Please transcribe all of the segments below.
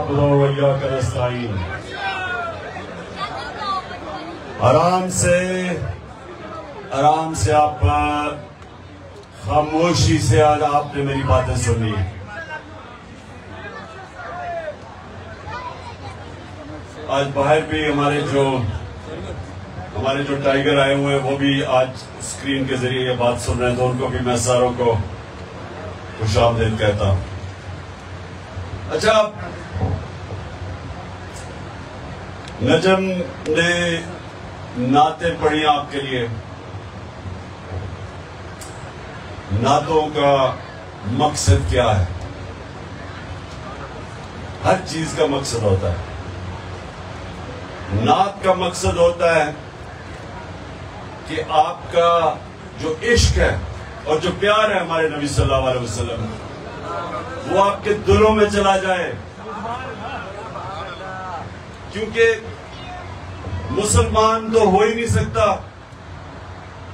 नअब्दु व इय्याका नस्तईन। आराम से आप खामोशी से आज आपने मेरी बातें सुनी। आज बाहर भी हमारे जो टाइगर आए हुए हैं वो भी आज स्क्रीन के जरिए ये बात सुन रहे हैं, तो उनको भी मैं सारों को खुशामदीद कहता हूं। अच्छा, नजम ने नाते पढ़ी आपके लिए। नातों का मकसद क्या है? हर चीज का मकसद होता है। नात का मकसद होता है कि आपका जो इश्क है और जो प्यार है हमारे नबी सल्लल्लाहु अलैहि वसल्लम, वो आपके दिलों में चला जाए। क्योंकि मुसलमान तो हो ही नहीं सकता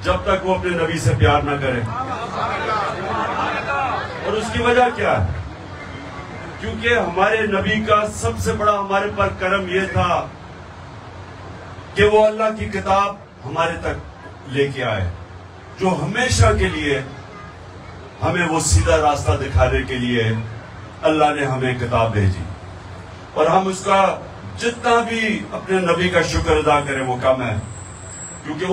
जब तक वो अपने नबी से प्यार ना करे। और उसकी वजह क्या है? क्योंकि हमारे नबी का सबसे बड़ा हमारे पर करम यह था कि वो अल्लाह की किताब हमारे तक लेके आए, जो हमेशा के लिए हमें वो सीधा रास्ता दिखाने के लिए अल्लाह ने हमें किताब भेजी। और हम उसका जितना भी अपने नबी का शुक्र अदा करें वो कम है, क्योंकि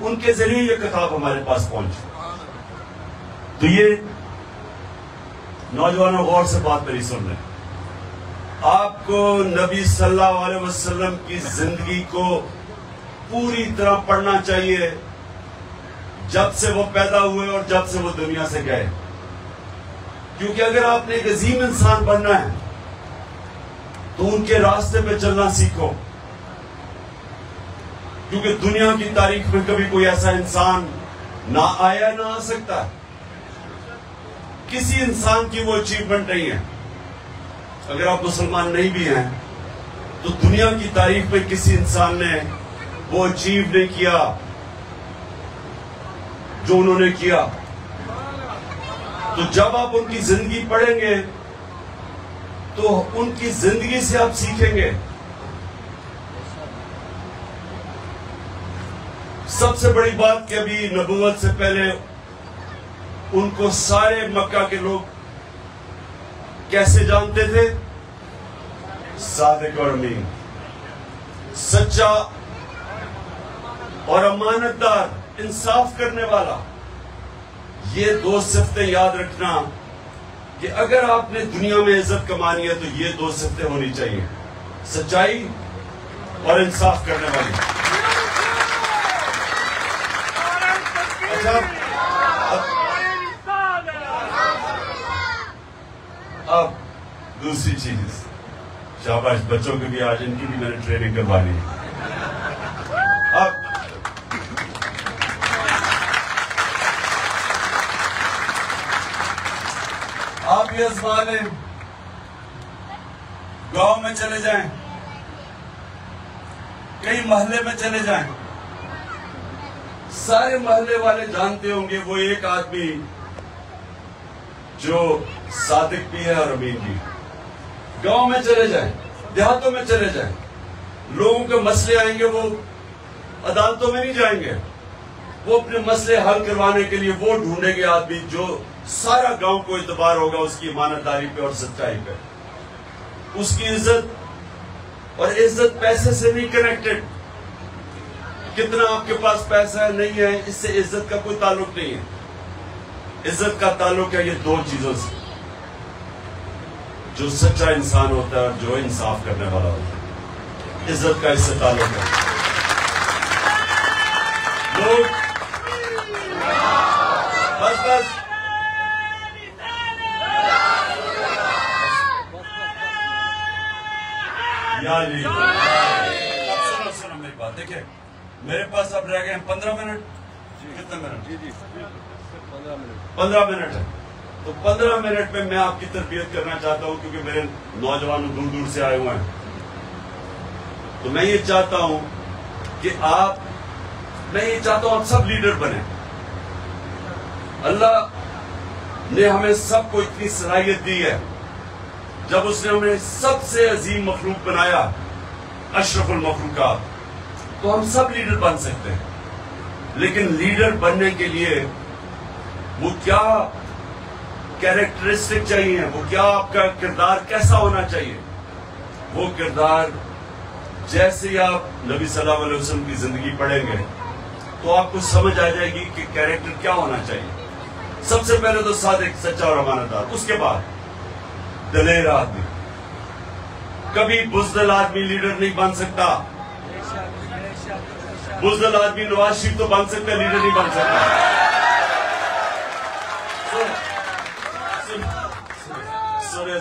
उनके जरिए ये किताब हमारे पास पहुंची। तो ये नौजवानों गौर से बात मेरी सुन रहे, आपको नबी सल्लल्लाहु अलैहि वसल्लम की जिंदगी को पूरी तरह पढ़ना चाहिए, जब से वो पैदा हुए और जब से वो दुनिया से गए। क्योंकि अगर आपने एक अजीम इंसान बनना है तो उनके रास्ते पे चलना सीखो। क्योंकि दुनिया की तारीख में कभी कोई ऐसा इंसान ना आया ना आ सकता। किसी इंसान की वो अचीवमेंट नहीं है। अगर आप मुसलमान नहीं भी हैं तो दुनिया की तारीख में किसी इंसान ने वो अचीव नहीं किया जो उन्होंने किया। तो जब आप उनकी जिंदगी पढ़ेंगे तो उनकी जिंदगी से आप सीखेंगे। सबसे बड़ी बात कि अभी नबूवत से पहले उनको सारे मक्का के लोग कैसे जानते थे? सादिक और अमीन, सच्चा और अमानतदार, इंसाफ करने वाला। ये दो सिफ्तें याद रखना कि अगर आपने दुनिया में इज्जत कमानी है तो ये दो सिफ्तें होनी चाहिए, सच्चाई और इंसाफ करने वाली। अच्छा, अब दूसरी चीज, शाबाश बच्चों की भी आज इनकी भी मैंने ट्रेनिंग करवानी है। अब आप ये आजमा लें, गांव में चले जाएं, कई मोहल्ले में चले जाएं, सारे मोहल्ले वाले जानते होंगे वो एक आदमी जो सादिक भी है और अमीन भी। गांव में चले जाएं, देहातों में चले जाएं, लोगों के मसले आएंगे, वो अदालतों में नहीं जाएंगे, वो अपने मसले हल करवाने के लिए वो ढूंढेंगे आदमी जो सारा गांव को इतबार होगा उसकी ईमानदारी पे और सच्चाई पे। उसकी इज्जत, और इज्जत पैसे से नहीं कनेक्टेड। कितना आपके पास पैसा है नहीं है, इससे इज्जत का कोई ताल्लुक नहीं है। इज्जत का ताल्लुक है ये दो चीजों से, जो सच्चा इंसान होता है और जो इंसाफ करने वाला होता है। इज्जत का इससे ताल्लुक है। लोग बस यार सुनो मेरी बात। देखिए मेरे पास अब रह गए हैं 15 मिनट। कितने मिनट? जी 15 मिनट है। तो 15 मिनट में मैं आपकी तरबियत करना चाहता हूं, क्योंकि मेरे नौजवान दूर दूर से आए हुए हैं। तो मैं ये चाहता हूं कि आप सब लीडर बने। अल्लाह ने हमें सबको इतनी सलाहियत दी है जब उसने हमें सबसे अजीम मखलूक बनाया, अशरफुल मखलूकात, तो हम सब लीडर बन सकते हैं। लेकिन लीडर बनने के लिए वो क्या कैरेक्टरिस्टिक चाहिए, वो क्या आपका किरदार कैसा होना चाहिए? वो किरदार जैसे ही आप नबी सल्लल्लाहु अलैहि वसल्लम की जिंदगी पढ़ेंगे तो आपको समझ आ जाएगी कि कैरेक्टर क्या होना चाहिए। सबसे पहले तो सादिक, सच्चा और अमानतदार, उसके बाद दलेर आदमी। कभी बुज़दिल आदमी लीडर नहीं बन सकता। बुज़दिल आदमी नवाज शरीफ तो बन सकता, लीडर नहीं बन सकता।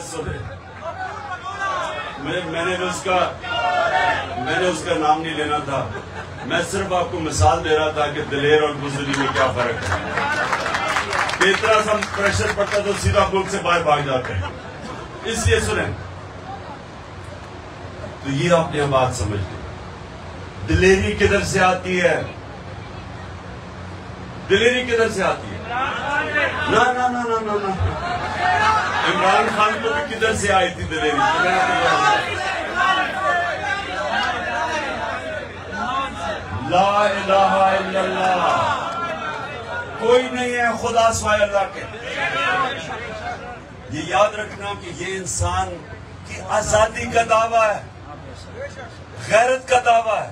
सुने मैंने उसका नाम नहीं लेना था, मैं सिर्फ आपको मिसाल दे रहा था कि दलेर और बुज़दिली में क्या फर्क है। इतना सा प्रेशर पड़ता तो सीधा मुल्क से बाहर भाग जाते हैं। इसलिए सुने, तो ये आपने बात समझ ली। दिलेरी किधर से आती है? दिलेरी किधर से आती है? ना ना ना ना ना ना, इमरान खान को भी किधर से आई थी दिलेरी? ला इलाहा इल्लल्लाह, कोई नहीं है खुदा सिवाय अल्लाह के। ये याद रखना कि ये इंसान की आजादी का दावा है, गैरत का दावा है।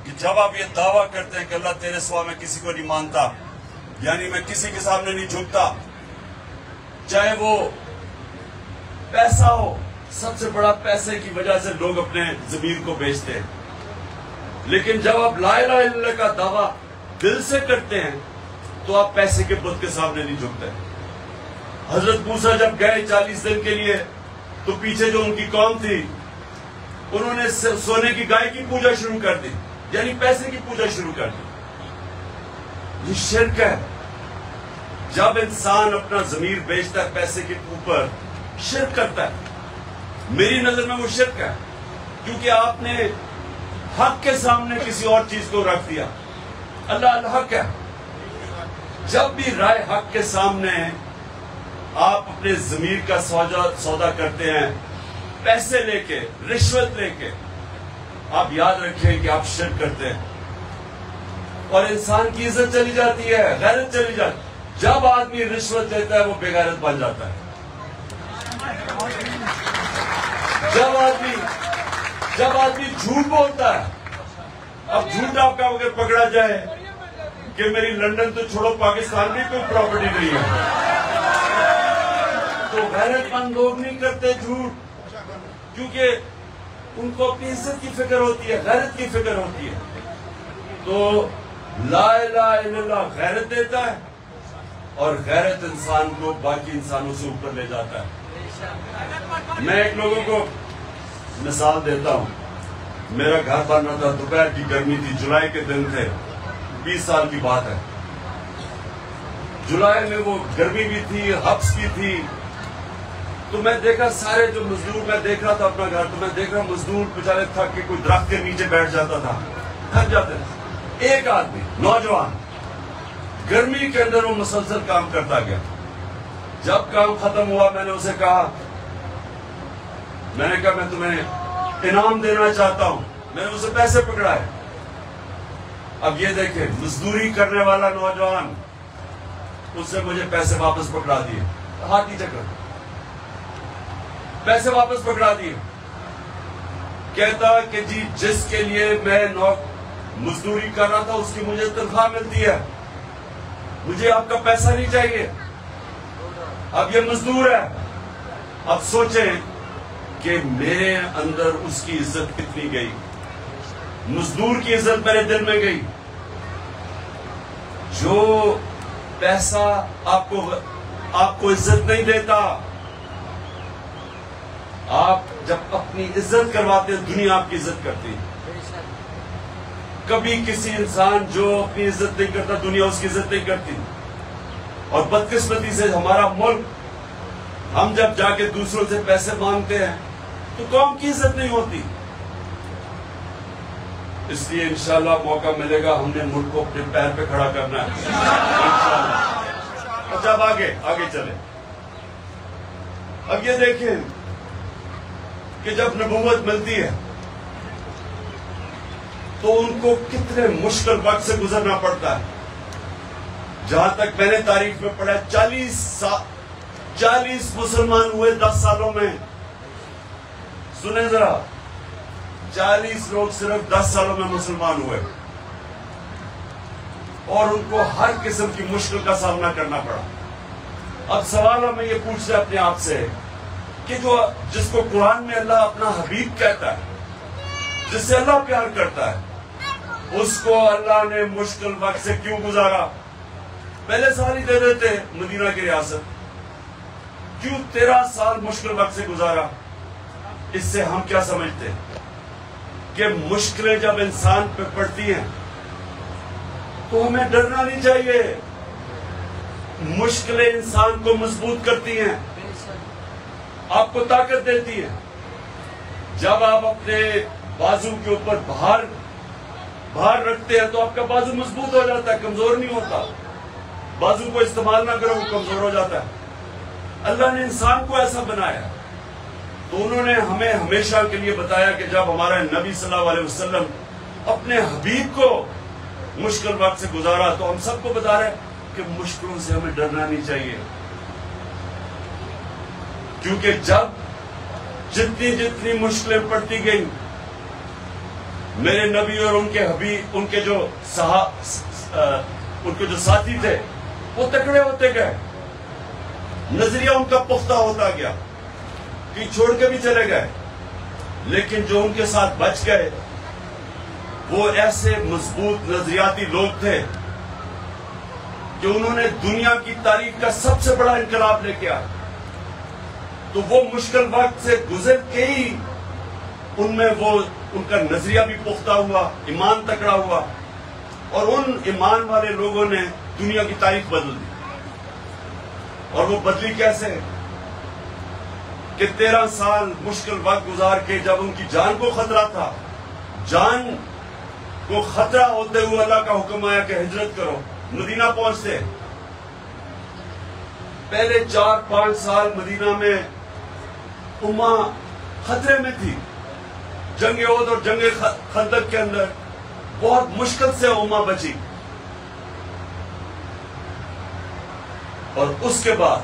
कि जब आप ये दावा करते हैं कि अल्लाह तेरे सिवा मैं किसी को नहीं मानता, यानी मैं किसी के सामने नहीं झुकता, चाहे वो पैसा हो। सबसे बड़ा पैसे की वजह से लोग अपने जमीर को बेचते हैं। लेकिन जब आप ला इलाहा इल्लल्लाह का दावा दिल से करते हैं तो आप पैसे के बुत के सामने नहीं झुकते। हजरत मूसा जब गए 40 दिन के लिए, तो पीछे जो उनकी कौम थी उन्होंने सोने की गाय की पूजा शुरू कर दी, यानी पैसे की पूजा शुरू कर दी। ये शिर्क है। जब इंसान अपना जमीर बेचता है पैसे के ऊपर, शिर्क करता है। मेरी नजर में वो शिर्क है, क्योंकि आपने हक के सामने किसी और चीज को रख दिया। अल्लाह अल हक है। जब भी राय हक के सामने आप अपने जमीर का सौदा करते हैं पैसे लेके, रिश्वत लेके, आप याद रखें कि आप शिर्क करते हैं और इंसान की इज्जत चली जाती है, गैरत चली जाती है। जब आदमी रिश्वत लेता है वो बेगैरत बन जाता है। जब आदमी झूठ बोलता है, अब झूठ आपका अगर पकड़ा जाए कि मेरी लंदन तो छोड़ो पाकिस्तान में कोई प्रॉपर्टी नहीं है, तो गैरतमंद लोग नहीं करते झूठ, क्योंकि उनको अपनी इज्जत की फिक्र होती है, गैरत की फिक्र होती है। तो ला इलाहा इल्लल्लाह गैरत देता है और गैरत इंसान को बाकी इंसानों से ऊपर ले जाता है। मैं एक लोगों को मिसाल देता हूं। मेरा घर बन रहा था, दोपहर की गर्मी थी, जुलाई के दिन थे, 20 साल की बात है। जुलाई में वो गर्मी भी थी, हब्स भी थी। तो मैं देखा सारे जो मजदूर, मैं देख रहा था अपना घर, तो मैं देख रहा मजदूर बेचारे थक के कोई दरख्त के नीचे बैठ जाता था, थक जाते थे। एक आदमी नौजवान गर्मी के अंदर वो मुसलसल काम करता गया। जब काम खत्म हुआ मैंने उसे कहा, मैं तुम्हें इनाम देना चाहता हूं। मैंने उसे पैसे पकड़ाए। अब ये देखे मजदूरी करने वाला नौजवान, उससे मुझे पैसे वापस पकड़ा दिए, हाथी चक्कर, पैसे वापस पकड़ा दिए। कहता कि जी जिसके लिए मैं मजदूरी कर रहा था उसकी मुझे तनख्वाह मिलती है, मुझे आपका पैसा नहीं चाहिए। अब ये मजदूर है। अब सोचें कि मेरे अंदर उसकी इज्जत कितनी गई, मजदूर की इज्जत मेरे दिल में गई। जो पैसा आपको इज्जत नहीं देता, आप जब अपनी इज्जत करवाते हैं दुनिया आपकी इज्जत करती है। कभी किसी इंसान जो अपनी इज्जत नहीं करता दुनिया उसकी इज्जत नहीं करती। और बदकिस्मती से हमारा मुल्क, हम जब जाके दूसरों से पैसे मांगते हैं तो कौम की इज्जत नहीं होती। इसलिए इंशाल्लाह मौका मिलेगा, हमने मुल्क को अपने पैर पे खड़ा करना है इंशाल्लाह। अच्छा अब आगे चले। अब ये देखें कि जब नबूवत मिलती है तो उनको कितने मुश्किल वक्त से गुजरना पड़ता है। जहां तक मैंने तारीख में पढ़ा, 40 मुसलमान हुए 10 सालों में। सुने जरा, 40 लोग सिर्फ 10 सालों में मुसलमान हुए और उनको हर किस्म की मुश्किल का सामना करना पड़ा। अब सवाल हमें ये पूछ रहे अपने आप से कि जिसको कुरान में अल्लाह अपना हबीब कहता है, जिससे अल्लाह प्यार करता है, उसको अल्लाह ने मुश्किल वक्त से क्यों गुजारा? पहले साल ही दे देते मदीना की रियासत, क्यों 13 साल मुश्किल वक्त से गुजारा? इससे हम क्या समझते हैं कि मुश्किलें जब इंसान पे पड़ती हैं तो हमें डरना नहीं चाहिए। मुश्किलें इंसान को मजबूत करती हैं, आपको ताकत देती हैं। जब आप अपने बाजू के ऊपर भार रखते हैं तो आपका बाजू मजबूत हो जाता है, कमजोर नहीं होता। बाजू को इस्तेमाल ना करो, कमजोर हो जाता है। अल्लाह ने इंसान को ऐसा बनाया, तो उन्होंने हमें हमेशा के लिए बताया कि जब हमारा नबी सल्लल्लाहु अलैहि वसल्लम अपने हबीब को मुश्किल वक्त से गुजारा, तो हम सबको बता रहे हैं कि मुश्किलों से हमें डरना नहीं चाहिए। क्योंकि जब जितनी मुश्किलें पड़ती गई, मेरे नबी और उनके हबीब, उनके जो साथी थे, वो तकड़े होते गए, नजरिया उनका पुख्ता होता गया कि छोड़ के भी चले गए। लेकिन जो उनके साथ बच गए वो ऐसे मजबूत नजरियाती लोग थे कि उन्होंने दुनिया की तारीख का सबसे बड़ा इनकलाब लेके आया। तो वो मुश्किल वक्त से गुजर के ही उनमें वो उनका नजरिया भी पुख्ता हुआ, ईमान तकड़ा हुआ, और उन ईमान वाले लोगों ने दुनिया की तारीख बदल दी। और वो बदली कैसे कि 13 साल मुश्किल वक्त गुजार के जब उनकी जान को खतरा था, जान को खतरा होते हुए अल्लाह का हुक्म आया कि हिजरत करो, मदीना पहुंचते। पहले 4-5 साल मदीना में उम्मा खतरे में थी। जंग ओहद और जंग खंदक के अंदर बहुत मुश्किल से उम्मा बची, और उसके बाद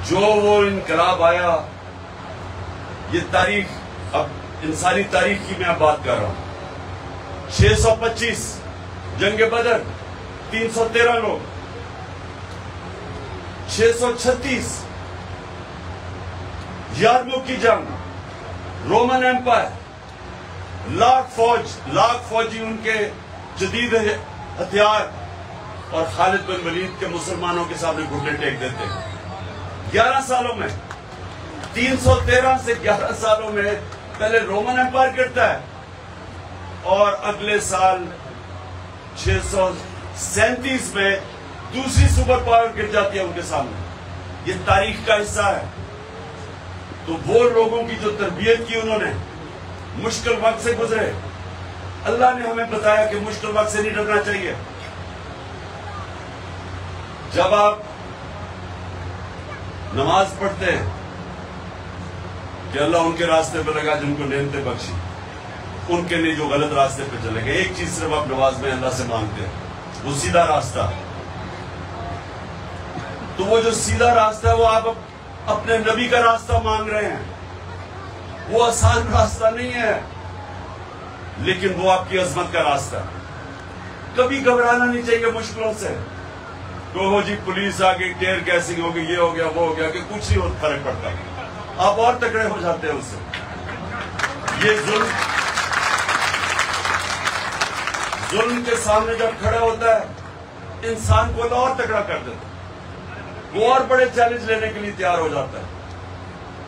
जो वो इनकलाब आया, ये तारीख, अब इंसानी तारीख की मैं बात कर रहा हूं। 625 जंग बदर, 313 लोग, 636 यारमुख की जंग, रोमन एम्पायर, लाख फौजी उनके जदीद हथियार, और खालिद बिन वलीद के मुसलमानों के सामने घुटने टेक देते हैं। 11 सालों में, 313 से 11 सालों में पहले रोमन एम्पायर गिरता है, और अगले साल 637 में दूसरी सुपर पावर गिर जाती है उनके सामने। ये तारीख का हिस्सा है। तो वो लोगों की जो तरबियत की उन्होंने, मुश्किल वक्त से गुजरे। अल्लाह ने हमें बताया कि मुश्किल वक्त से नहीं डरना चाहिए। जब आप नमाज पढ़ते हैं कि अल्लाह उनके रास्ते पर लगा जिनको नेमतें बख्शी, उनके लिए जो गलत रास्ते पर चले गए, एक चीज सिर्फ आप नमाज में अल्लाह से मांगते हैं, वो सीधा रास्ता। तो वो जो सीधा रास्ता है वो आप अपने नबी का रास्ता मांग रहे हैं। वो आसान रास्ता नहीं है, लेकिन वो आपकी अजमत का रास्ता है। कभी घबराना नहीं चाहिए मुश्किलों से। तो हो जी पुलिस आ गई, टेयर गैसिंग हो गई, ये हो गया, वो हो गया, कि कुछ नहीं फर्क पड़ता, आप और तगड़े हो जाते हैं उससे। ये जुल्म के सामने जब खड़ा होता है, इंसान को और तगड़ा कर देता है, वो और बड़े चैलेंज लेने के लिए तैयार हो जाता है।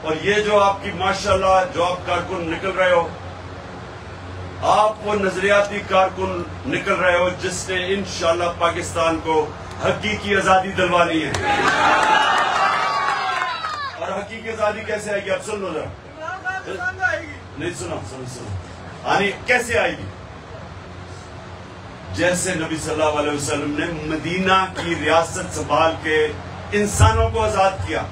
और ये जो आपकी माशाल्लाह जो आप कारकुन निकल रहे हो, आप वो नजरियाती कारकुन निकल रहे हो जिसने इंशाल्लाह पाकिस्तान को हकीकी आजादी दिलवानी है। और हकीकी आजादी कैसे आएगी? अब सुन लो जरा, नहीं सुनो, आनी कैसे आएगी? जैसे नबी सल्लल्लाहु अलैहि वसल्लम ने मदीना की रियासत संभाल के इंसानों को आजाद किया,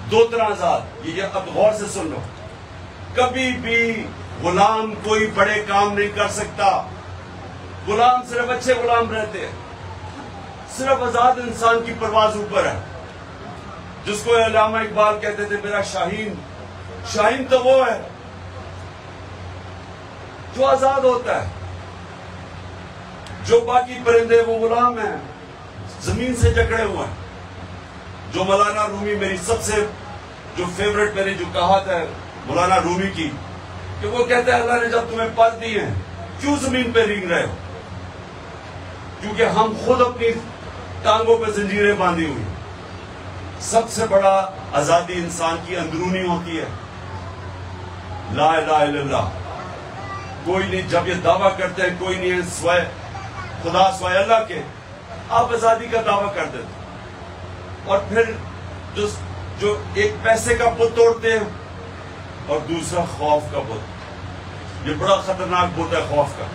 दो तरह आजाद, ये अब गौर से सुन लो। कभी भी गुलाम कोई बड़े काम नहीं कर सकता। गुलाम सिर्फ अच्छे गुलाम रहते हैं। सिर्फ आजाद इंसान की परवाज ऊपर है, जिसको अल्लामा इकबाल कहते थे मेरा शाहीन। शाहीन तो वो है जो आजाद होता है। जो बाकी परिंदे वो गुलाम हैं, जमीन से जकड़े हुए हैं। जो मौलाना रूमी, मेरी सबसे जो फेवरेट मेरी जो कहावत है मौलाना रूमी की, कि वो कहते हैं अल्लाह ने जब तुम्हें पर दिए हैं क्यों जमीन पे रींग रहे हो? क्योंकि हम खुद अपनी टांगों पे जंजीरें बांधी हुई। सबसे बड़ा आजादी इंसान की अंदरूनी होती है। ला इलाहा इल्लल्लाह। कोई नहीं, जब ये दावा करते हैं कोई नहीं है स्वयं खुदा स्वयं अल्लाह के, आप आजादी का दावा कर देते। और फिर जो एक पैसे का बुत तोड़ते हैं और दूसरा खौफ का बुत। ये बड़ा खतरनाक बुत है खौफ का।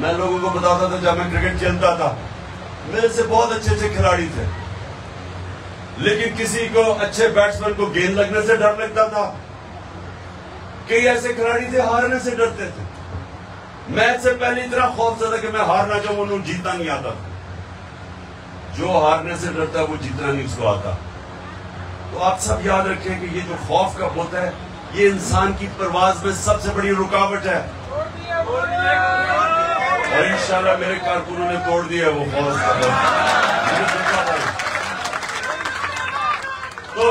मैं लोगों को बताता था जब मैं क्रिकेट खेलता था, मेरे से बहुत अच्छे अच्छे खिलाड़ी थे, लेकिन किसी को अच्छे बैट्समैन को गेंद लगने से डर लगता था। कई ऐसे खिलाड़ी थे हारने से डरते थे। मैच से पहले इतना खौफ था कि मैं हारना चाहूं, उन्हें जीतना नहीं आता था। जो हारने से डरता है वो जीतना नहीं उसको आता। तो आप सब याद रखें कि ये जो खौफ का बुत है, ये इंसान की परवाज में सबसे बड़ी रुकावट है। और इंशाल्लाह मेरे कारकुनों ने तोड़ दिया वो खौफ का बुत। तो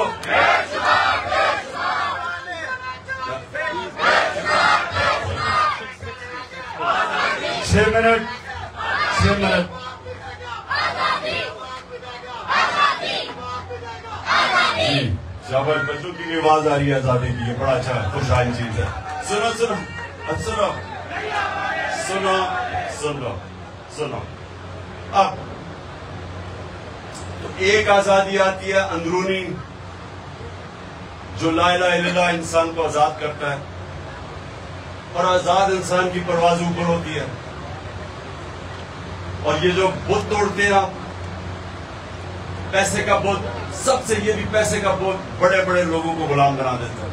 6 मिनट शाबाश, बच्चों की भी आवाज आ रही है आजादी की, ये बड़ा अच्छा खुशहाल चीज है। सुनो सुनो सुनो सुनो सुनो सुनो। अब तो एक आजादी आती है अंदरूनी, जो ला इलाहा इल्लल्लाह इंसान को आजाद करता है, और आजाद इंसान की परवाज ऊपर होती है। और ये जो बुत तोड़ते हैं आप, पैसे का बुत, सबसे ये भी पैसे का बुत बड़े बड़े लोगों को गुलाम बना देता है।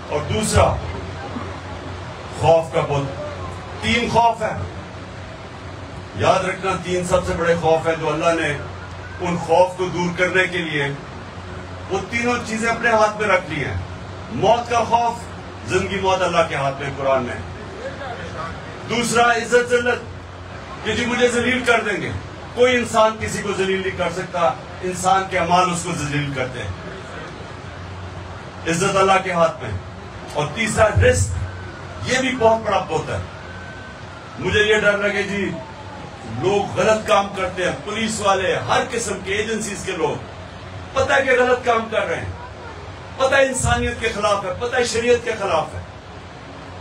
और दूसरा खौफ का बुत। 3 खौफ है, याद रखना, 3 सबसे बड़े खौफ है जो अल्लाह ने उन खौफ को दूर करने के लिए वो तीनों चीजें अपने हाथ में रख ली हैं। मौत का खौफ, जिंदगी मौत अल्लाह के हाथ में कुरान में। दूसरा इज्जत जिल्लत, कि जी मुझे जलील कर देंगे। कोई इंसान किसी को जलील नहीं कर सकता, इंसान के अमाल उसको जलील करते हैं। इज्जत अल्लाह के हाथ में। और तीसरा रिस्क, ये भी बहुत बड़ा बुत है। मुझे ये डर लगे जी लोग गलत काम करते हैं, पुलिस वाले, हर किस्म के एजेंसीज के लोग, पता है कि गलत काम कर रहे हैं, पता है इंसानियत के खिलाफ है, पता है शरीयत के खिलाफ है,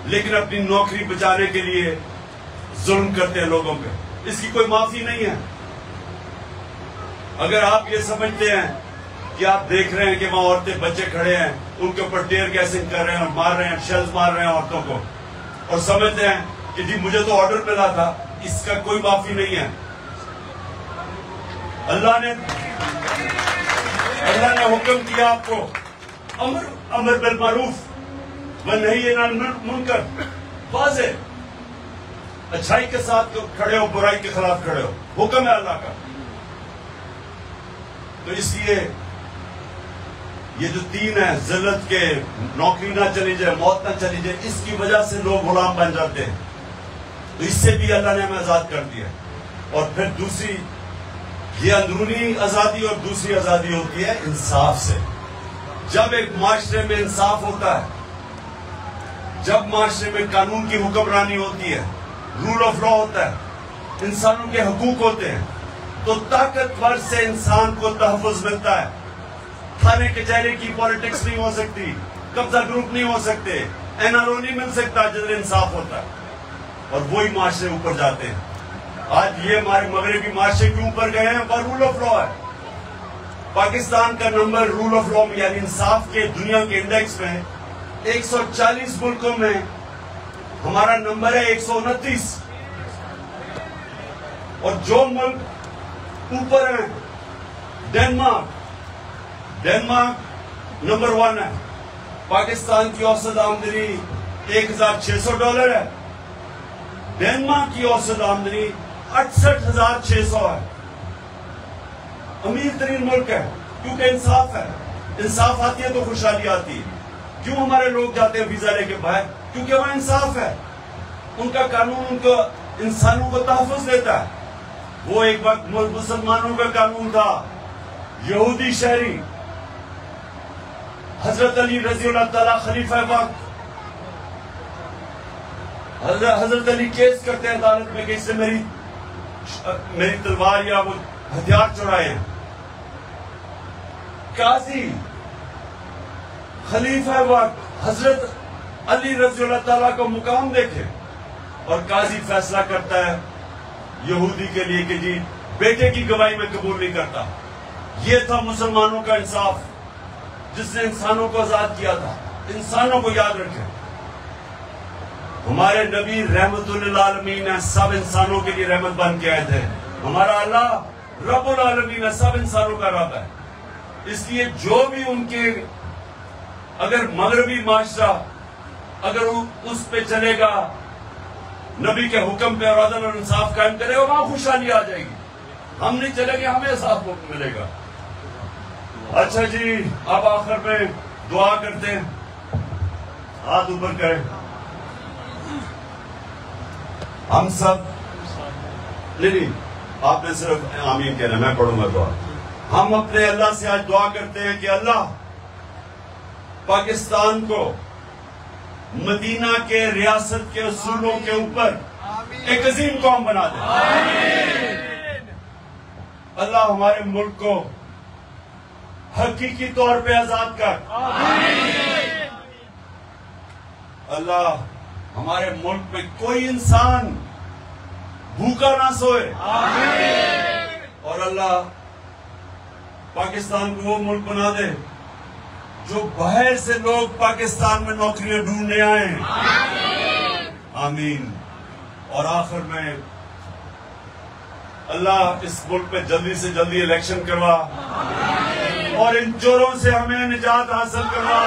लेकिन अपनी नौकरी बचाने के लिए जुल्म करते हैं लोगों पे। इसकी कोई माफी नहीं है। अगर आप ये समझते हैं कि आप देख रहे हैं कि वहां औरतें बच्चे खड़े हैं, उनके ऊपर टेयर गैसिंग कर रहे हैं और मार रहे हैं, शेल्स मार रहे हैं औरतों को, और समझते हैं कि जी मुझे तो ऑर्डर मिला था, इसका कोई माफी नहीं है। अल्लाह ने हुक्म किया आपको, अमर बिल मारूफ व नही अनिल मुनकर, वाज़े, अच्छाई के साथ खड़े हो, बुराई के खिलाफ खड़े हो, हुक्म है अल्लाह का। तो इसलिए ये जो 3 है, जिल्लत के, नौकरी ना चली जाए, मौत ना चली जाए, इसकी वजह से लोग गुलाम बन जाते हैं। तो इससे भी अल्लाह ने हमें आजाद कर दिया। और फिर दूसरी ये अंदरूनी आजादी, और दूसरी आजादी होती है इंसाफ से। जब एक माशरे में इंसाफ होता है, जब माशरे में कानून की हुक्मरानी होती है, रूल ऑफ लॉ होता है, इंसानों के हकूक होते हैं, तो ताकतवर से इंसान को तहफ़्फ़ुज़ मिलता है। थाने कचहरे की पॉलिटिक्स नहीं हो सकती, कब्जा ग्रुप नहीं हो सकते, एनआरओ नहीं मिल सकता जिधर इंसाफ होता है, और वही माशरे ऊपर जाते हैं। आज ये हमारे मगरबी माशरे क्यों ऊपर गए हैं? पर रूल ऑफ लॉ है। पाकिस्तान का नंबर रूल ऑफ लॉ में, यानी इंसाफ के दुनिया के इंडेक्स में 140 मुल्कों में हमारा नंबर है 129। और जो मुल्क ऊपर है, डेनमार्क नंबर 1 है। पाकिस्तान की औसत आमदनी $1,600 है। डेनमार्क की औसत आमदनी 68,600 है। अमीर तरीन मुल्क है, क्योंकि इंसाफ है। इंसाफ आती है तो खुशहाली आती है। क्यों हमारे लोग जाते हैं वीजा लेके बाहर? क्योंकि वहां इंसाफ है। उनका कानून उनको इंसानों को तहफ़्फ़ुज़ देता है। वो एक वक्त मुसलमानों का कानून था, यहूदी शहरी हजरत अली रज़ी अल्लाह ताला खलीफा वक्त, हजरत अली केस करते हैं अदालत में कि इससे मेरी तलवार या वो हथियार चुराए हैं। काजी खलीफा वक्त हजरत अली रज़ी अल्लाह ताला को मुकाम देखे और काजी फैसला करता है यहूदी के लिए कि जी बेटे की गवाही में कबूल नहीं करता। ये था मुसलमानों का इंसाफ, जिसने इंसानों को आजाद किया था। इंसानों को याद रखें, हमारे नबी रहमतुल आलमीन है, सब इंसानों के लिए रहमत बन के आए थे। हमारा अल्लाह रब्बुल आलमीन है, सब इंसानों का रब है। इसलिए जो भी उनके अगर मगरबी माशरा अगर उस पे चलेगा, नबी के हुक्म पे और अदल और इंसाफ कायम करेगा, वहां खुशहाली आ जाएगी। हम नहीं चलेंगे, हमें साफ वक्त मिलेगा। अच्छा जी, अब आखिर में दुआ करते हैं, हाथ ऊपर करें। हम सब नहीं, आपने सिर्फ आमीन कहना, मैं पढ़ूंगा दुआ। हम अपने अल्लाह से आज दुआ करते हैं कि अल्लाह पाकिस्तान को मदीना के रियासत के असूलों के ऊपर एक अजीम कौम बना दे। अल्लाह हमारे मुल्क को हकीकी तौर पे आजाद कर। अल्लाह हमारे मुल्क में कोई इंसान भूखा ना सोए। और अल्लाह पाकिस्तान को वो मुल्क बना दे जो बाहर से लोग पाकिस्तान में नौकरियां ढूंढने आए। आमीन। और आखिर में अल्लाह इस मुल्क में जल्दी से जल्दी इलेक्शन करवा और इन चोरों से हमें निजात हासिल करवा।